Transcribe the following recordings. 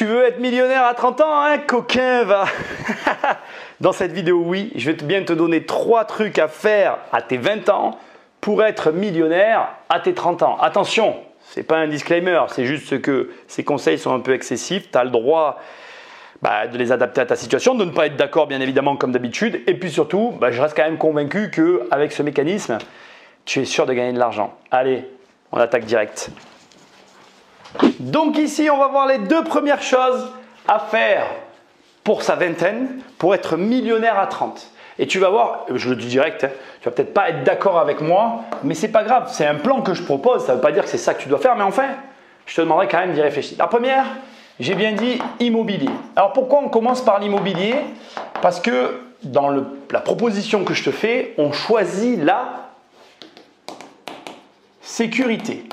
Tu veux être millionnaire à 30 ans, hein, coquin, va. Dans cette vidéo, oui, je vais bien te donner 3 trucs à faire à tes 20 ans pour être millionnaire à tes 30 ans. Attention, ce n'est pas un disclaimer, c'est juste que ces conseils sont un peu excessifs. Tu as le droit de les adapter à ta situation, de ne pas être d'accord bien évidemment comme d'habitude. Et puis surtout, je reste quand même convaincu qu'avec ce mécanisme, tu es sûr de gagner de l'argent. Allez, on attaque direct. Donc ici, on va voir les 2 premières choses à faire pour sa vingtaine, pour être millionnaire à 30. Et tu vas voir, je le dis direct, tu vas peut-être pas être d'accord avec moi, mais c'est pas grave, c'est un plan que je propose, ça ne veut pas dire que c'est ça que tu dois faire, mais enfin, je te demanderai quand même d'y réfléchir. La première, j'ai bien dit immobilier. Alors pourquoi on commence par l'immobilier? Parce que dans la proposition que je te fais, on choisit la sécurité.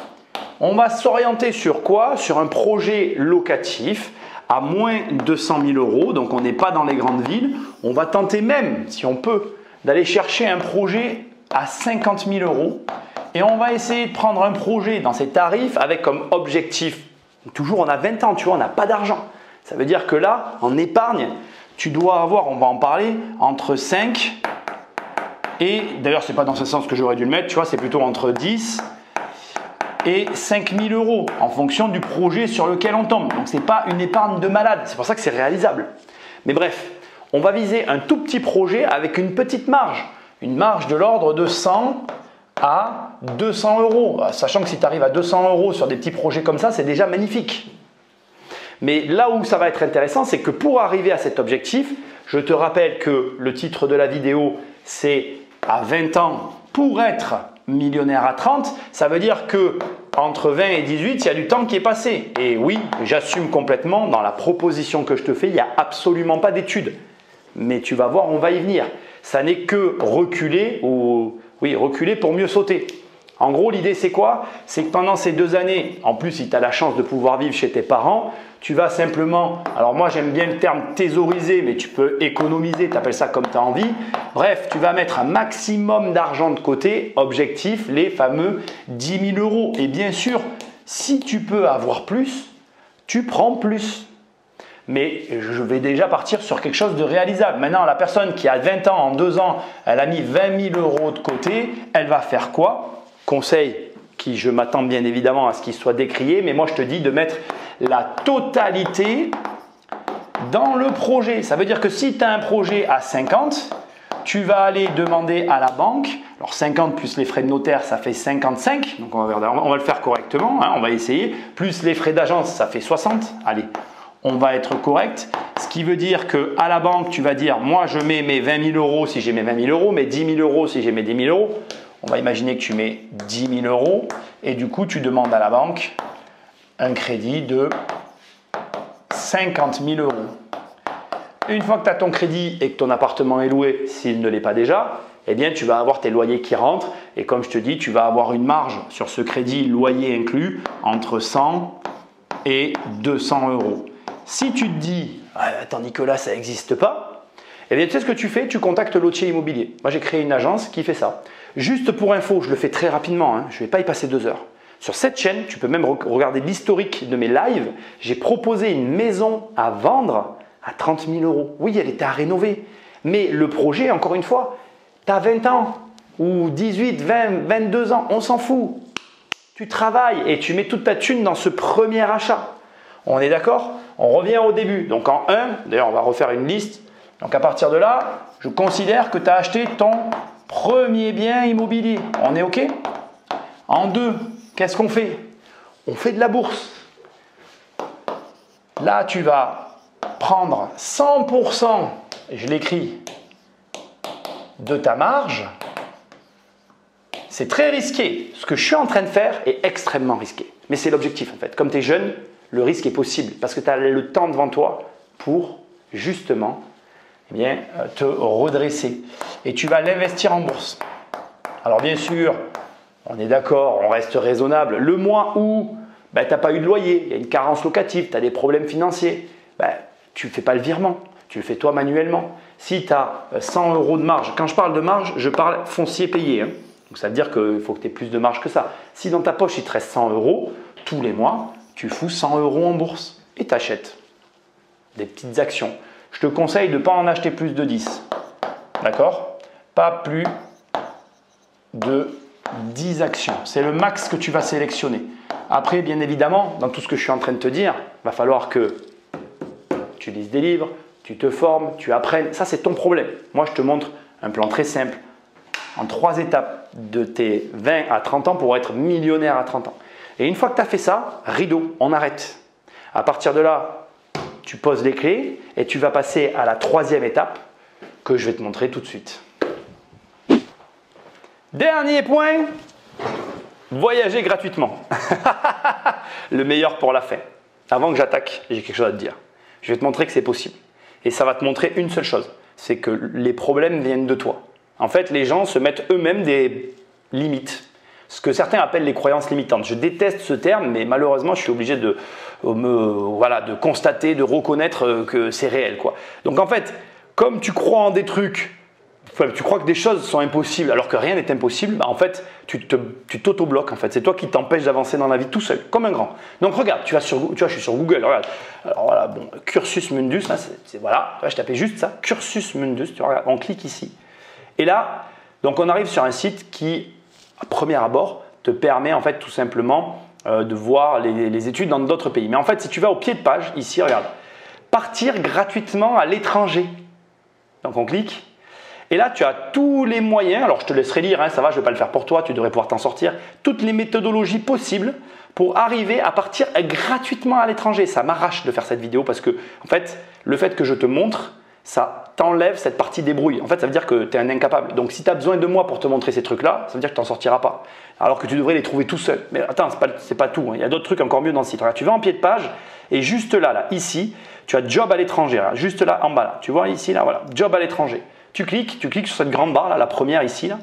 On va s'orienter sur quoi? Sur un projet locatif à moins de 200 000 euros, donc on n'est pas dans les grandes villes. On va tenter même, si on peut, d'aller chercher un projet à 50 000 euros et on va essayer de prendre un projet dans ces tarifs avec comme objectif, toujours on a 20 ans, tu vois, on n'a pas d'argent. Ça veut dire que là, en épargne, tu dois avoir, on va en parler, entre 5 et, d'ailleurs ce n'est pas dans ce sens que j'aurais dû le mettre, tu vois, c'est plutôt entre 10 et 5 000 euros en fonction du projet sur lequel on tombe. Donc ce n'est pas une épargne de malade, c'est pour ça que c'est réalisable. Mais bref, on va viser un tout petit projet avec une petite marge. Une marge de l'ordre de 100 à 200 euros. Sachant que si tu arrives à 200 euros sur des petits projets comme ça, c'est déjà magnifique. Mais là où ça va être intéressant, c'est que pour arriver à cet objectif, je te rappelle que le titre de la vidéo, c'est à 20 ans pour être millionnaire à 30, ça veut dire que entre 20 et 18, il y a du temps qui est passé. Et oui, j'assume complètement, dans la proposition que je te fais, il n'y a absolument pas d'études. Mais tu vas voir, on va y venir. Ça n'est que reculer, reculer pour mieux sauter. En gros, l'idée c'est quoi? C'est que pendant ces 2 années, en plus si tu as la chance de pouvoir vivre chez tes parents, tu vas simplement, alors moi j'aime bien le terme thésauriser, mais tu peux économiser, tu appelles ça comme tu as envie. Bref, tu vas mettre un maximum d'argent de côté, objectif, les fameux 10 000 euros. Et bien sûr, si tu peux avoir plus, tu prends plus. Mais je vais déjà partir sur quelque chose de réalisable. Maintenant, la personne qui a 20 ans, en 2 ans, elle a mis 20 000 euros de côté, elle va faire quoi? Conseil qui, je m'attends bien évidemment à ce qu'il soit décrié, mais moi je te dis de mettre la totalité dans le projet. Ça veut dire que si tu as un projet à 50, tu vas aller demander à la banque, alors 50 plus les frais de notaire, ça fait 55, donc on va le faire correctement, hein, on va essayer, plus les frais d'agence, ça fait 60, allez, on va être correct, ce qui veut dire qu'à la banque, tu vas dire, moi je mets mes 20 000 euros si j'ai mes 20 000 euros, mes 10 000 euros si j'ai mes 10 000 euros, on va imaginer que tu mets 10 000 euros et du coup, tu demandes à la banque un crédit de 50 000 euros. Une fois que tu as ton crédit et que ton appartement est loué, s'il ne l'est pas déjà, eh bien, tu vas avoir tes loyers qui rentrent et comme je te dis, tu vas avoir une marge sur ce crédit loyer inclus entre 100 et 200 euros. Si tu te dis, attends Nicolas, ça n'existe pas, eh bien, tu sais ce que tu fais? Tu contactes Lotier Immobilier. Moi, j'ai créé une agence qui fait ça. Juste pour info, je le fais très rapidement, hein, je ne vais pas y passer 2 heures. Sur cette chaîne, tu peux même regarder l'historique de mes lives. J'ai proposé une maison à vendre à 30 000 euros. Oui, elle était à rénover. Mais le projet, encore une fois, tu as 20 ans ou 18, 20, 22 ans, on s'en fout. Tu travailles et tu mets toute ta thune dans ce premier achat. On est d'accord? On revient au début. Donc en 1, d'ailleurs on va refaire une liste. Donc à partir de là, je considère que tu as acheté ton premier bien immobilier. On est OK? En 2, qu'est-ce qu'on fait? On fait de la bourse. Là, tu vas prendre 100%, je l'écris, de ta marge. C'est très risqué. Ce que je suis en train de faire est extrêmement risqué. Mais c'est l'objectif en fait. Comme tu es jeune, le risque est possible parce que tu as le temps devant toi pour justement te redresser. Et tu vas l'investir en bourse. Alors bien sûr, on est d'accord, on reste raisonnable. Le mois où tu n'as pas eu de loyer, il y a une carence locative, tu as des problèmes financiers, tu ne fais pas le virement, tu le fais toi manuellement. Si tu as 100 euros de marge, quand je parle de marge, je parle foncier payé. Hein. Donc ça veut dire qu'il faut que tu aies plus de marge que ça. Si dans ta poche il te reste 100 euros, tous les mois, tu fous 100 euros en bourse et tu achètes. des petites actions. Je te conseille de ne pas en acheter plus de 10. D'accord? Pas plus de 10 actions. C'est le max que tu vas sélectionner. Après, bien évidemment, dans tout ce que je suis en train de te dire, il va falloir que tu lises des livres, tu te formes, tu apprennes. Ça, c'est ton problème. Moi, je te montre un plan très simple en 3 étapes de tes 20 à 30 ans pour être millionnaire à 30 ans. Et une fois que tu as fait ça, rideau, on arrête. À partir de là, tu poses les clés et tu vas passer à la 3e étape que je vais te montrer tout de suite. Dernier point, voyager gratuitement. Le meilleur pour la fin. Avant que j'attaque, j'ai quelque chose à te dire. Je vais te montrer que c'est possible. Et ça va te montrer une seule chose, c'est que les problèmes viennent de toi. En fait, les gens se mettent eux-mêmes des limites. Ce que certains appellent les croyances limitantes. Je déteste ce terme, mais malheureusement, je suis obligé de constater, de reconnaître que c'est réel, quoi. Donc en fait, comme tu crois en des trucs, tu crois que des choses sont impossibles alors que rien n'est impossible, bah en fait, tu t'auto-bloques. En fait. C'est toi qui t'empêches d'avancer dans la vie tout seul, comme un grand. Donc regarde, tu vois, je suis sur Google. Regarde. Alors voilà, bon, Cursus Mundus, là, voilà, je tapais juste ça, Cursus Mundus. Tu vois, on clique ici. Et là, donc on arrive sur un site qui, à premier abord, te permet en fait tout simplement de voir les études dans d'autres pays. Mais en fait, si tu vas au pied de page, ici, regarde, partir gratuitement à l'étranger. Donc on clique. Et là, tu as tous les moyens, alors je te laisserai lire, hein, ça va, je ne vais pas le faire pour toi, tu devrais pouvoir t'en sortir, toutes les méthodologies possibles pour arriver à partir gratuitement à l'étranger. Ça m'arrache de faire cette vidéo parce que, en fait, le fait que je te montre, ça t'enlève cette partie débrouille. En fait, ça veut dire que tu es un incapable. Donc, si tu as besoin de moi pour te montrer ces trucs-là, ça veut dire que tu n'en sortiras pas. Alors que tu devrais les trouver tout seul. Mais attends, ce n'est pas tout, hein. Il y a d'autres trucs encore mieux dans le site. Regarde, tu vas en pied de page et juste là, ici, tu as job à l'étranger. Juste là, en bas, là. Tu vois ici, là, voilà, job à l'étranger. Tu cliques sur cette grande barre, là, la première ici, là,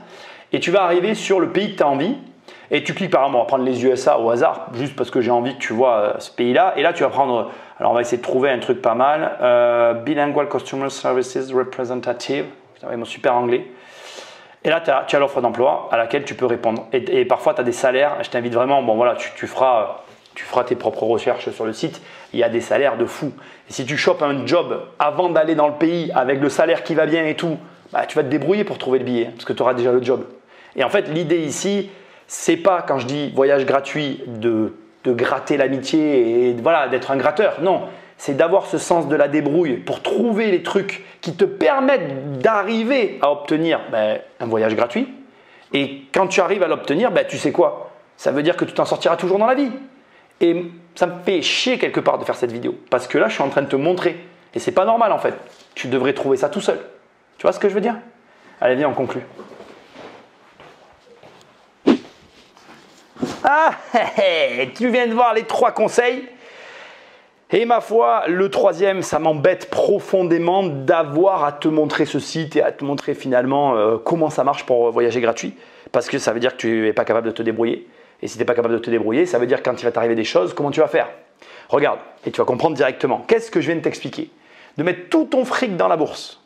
et tu vas arriver sur le pays que tu as envie. Et tu cliques par exemple, on va prendre les USA au hasard, juste parce que j'ai envie que tu vois ce pays-là. Et là, tu vas prendre, alors on va essayer de trouver un truc pas mal, Bilingual Customer Services Representative, c'est mon super anglais. Et là, tu as l'offre d'emploi à laquelle tu peux répondre. Et parfois, tu as des salaires, je t'invite vraiment, bon voilà, tu feras tes propres recherches sur le site, il y a des salaires de fou. Et si tu chopes un job avant d'aller dans le pays avec le salaire qui va bien et tout, bah, tu vas te débrouiller pour trouver le billet parce que tu auras déjà le job. Et en fait, l'idée ici, c'est pas quand je dis voyage gratuit de gratter l'amitié et voilà, d'être un gratteur. Non, c'est d'avoir ce sens de la débrouille pour trouver les trucs qui te permettent d'arriver à obtenir un voyage gratuit. Et quand tu arrives à l'obtenir, tu sais quoi? Ça veut dire que tu t'en sortiras toujours dans la vie. Et ça me fait chier quelque part de faire cette vidéo parce que là, je suis en train de te montrer. Et c'est pas normal en fait. Tu devrais trouver ça tout seul. Tu vois ce que je veux dire? Allez, viens, on conclut. Ah, tu viens de voir les 3 conseils. Et ma foi, le 3e, ça m'embête profondément d'avoir à te montrer ce site et à te montrer finalement comment ça marche pour voyager gratuit. Parce que ça veut dire que tu n'es pas capable de te débrouiller. Et si tu n'es pas capable de te débrouiller, ça veut dire que quand il va t'arriver des choses, comment tu vas faire? Regarde, et tu vas comprendre directement. Qu'est-ce que je viens de t'expliquer? De mettre tout ton fric dans la bourse.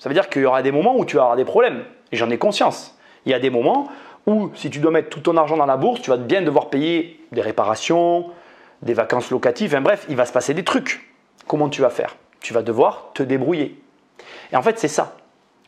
Ça veut dire qu'il y aura des moments où tu vas avoir des problèmes. Et j'en ai conscience. Il y a des moments où, si tu dois mettre tout ton argent dans la bourse, tu vas bien devoir payer des réparations, des vacances locatives, bref, il va se passer des trucs. Comment tu vas faire? Tu vas devoir te débrouiller. Et en fait, c'est ça.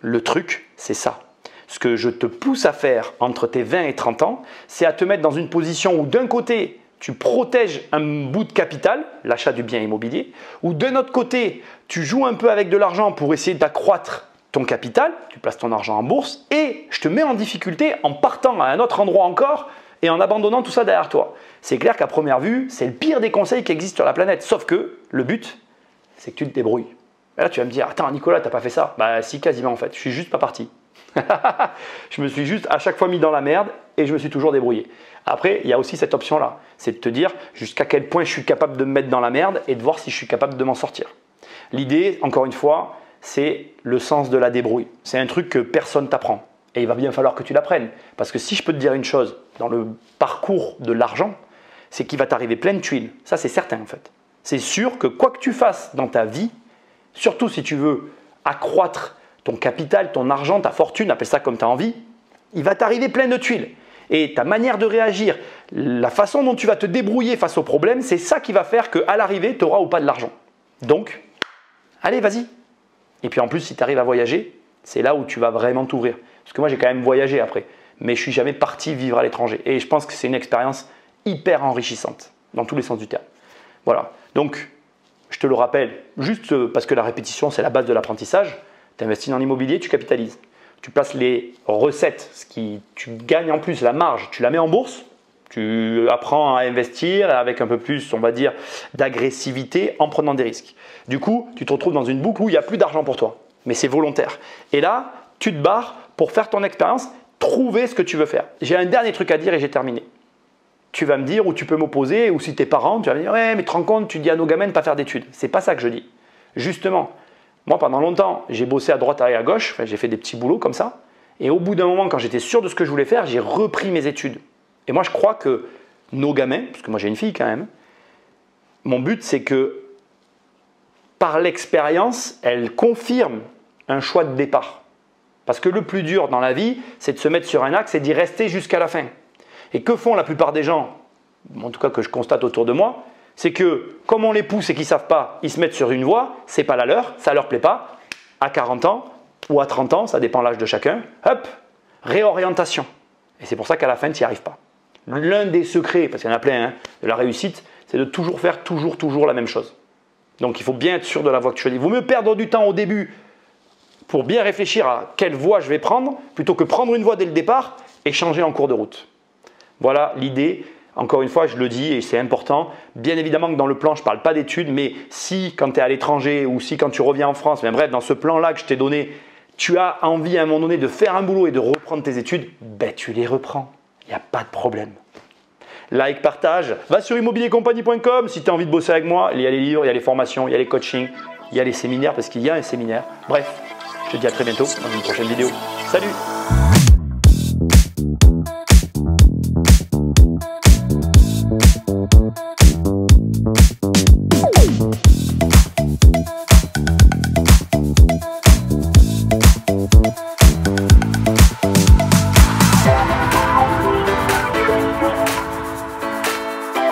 Le truc, c'est ça. Ce que je te pousse à faire entre tes 20 et 30 ans, c'est à te mettre dans une position où d'un côté, tu protèges un bout de capital, l'achat du bien immobilier, ou d'un autre côté, tu joues un peu avec de l'argent pour essayer d'accroître ton capital, tu places ton argent en bourse et je te mets en difficulté en partant à un autre endroit encore et en abandonnant tout ça derrière toi. C'est clair qu'à première vue, c'est le pire des conseils qui existent sur la planète. Sauf que le but, c'est que tu te débrouilles. Et là, tu vas me dire, attends Nicolas, t'as pas fait ça? Bah si, quasiment en fait, je suis juste pas parti. Je me suis juste à chaque fois mis dans la merde et je me suis toujours débrouillé. Après, il y a aussi cette option-là, c'est de te dire jusqu'à quel point je suis capable de me mettre dans la merde et de voir si je suis capable de m'en sortir. L'idée, encore une fois, c'est le sens de la débrouille. C'est un truc que personne t'apprend et il va bien falloir que tu l'apprennes. Parce que si je peux te dire une chose dans le parcours de l'argent, c'est qu'il va t'arriver plein de tuiles. Ça, c'est certain en fait. C'est sûr que quoi que tu fasses dans ta vie, surtout si tu veux accroître ton capital, ton argent, ta fortune, appelle ça comme tu as envie, il va t'arriver plein de tuiles. Et ta manière de réagir, la façon dont tu vas te débrouiller face aux problèmes, c'est ça qui va faire qu'à l'arrivée, tu auras ou pas de l'argent. Donc, Allez, vas-y. Et puis en plus, si tu arrives à voyager, c'est là où tu vas vraiment t'ouvrir. Parce que moi, j'ai quand même voyagé après. Mais je ne suis jamais parti vivre à l'étranger. Et je pense que c'est une expérience hyper enrichissante, dans tous les sens du terme. Voilà. Donc, je te le rappelle, juste parce que la répétition, c'est la base de l'apprentissage. Tu investis dans l'immobilier, tu capitalises. Tu places les recettes, tu gagnes en plus, la marge, tu la mets en bourse. Tu apprends à investir avec un peu plus, on va dire, d'agressivité en prenant des risques. Du coup, tu te retrouves dans une boucle où il n'y a plus d'argent pour toi, mais c'est volontaire. Et là, tu te barres pour faire ton expérience, trouver ce que tu veux faire. J'ai un dernier truc à dire et j'ai terminé. Tu vas me dire, ou tu peux m'opposer, ou si tes parents, tu vas me dire, ouais, mais tu te rends compte, tu dis à nos gamins de ne pas faire d'études. C'est pas ça que je dis. Justement, moi, pendant longtemps, j'ai bossé à droite et à gauche, enfin, j'ai fait des petits boulots comme ça. Et au bout d'un moment, quand j'étais sûr de ce que je voulais faire, j'ai repris mes études. Et moi, je crois que nos gamins, parce que moi j'ai une fille quand même, mon but c'est que par l'expérience, elle confirme un choix de départ. Parce que le plus dur dans la vie, c'est de se mettre sur un axe et d'y rester jusqu'à la fin. Et que font la plupart des gens, en tout cas que je constate autour de moi, c'est que comme on les pousse et qu'ils ne savent pas, ils se mettent sur une voie, ce n'est pas la leur, ça ne leur plaît pas. À 40 ans ou à 30 ans, ça dépend de l'âge de chacun, hop, réorientation. Et c'est pour ça qu'à la fin, tu n'y arrives pas. L'un des secrets, parce qu'il y en a plein, de la réussite, c'est de toujours faire toujours la même chose. Donc il faut bien être sûr de la voie que tu choisis. Il vaut mieux perdre du temps au début pour bien réfléchir à quelle voie je vais prendre, plutôt que prendre une voie dès le départ et changer en cours de route. Voilà l'idée. Encore une fois, je le dis et c'est important. Bien évidemment que dans le plan, je ne parle pas d'études, mais si quand tu es à l'étranger ou si quand tu reviens en France, mais bref, dans ce plan-là que je t'ai donné, tu as envie à un moment donné de faire un boulot et de reprendre tes études, ben tu les reprends. Il n'y a pas de problème. Like, partage, va sur immobiliercompagnie.com si tu as envie de bosser avec moi. Il y a les livres, il y a les formations, il y a les coachings, il y a les séminaires parce qu'il y a un séminaire. Bref, je te dis à très bientôt dans une prochaine vidéo. Salut!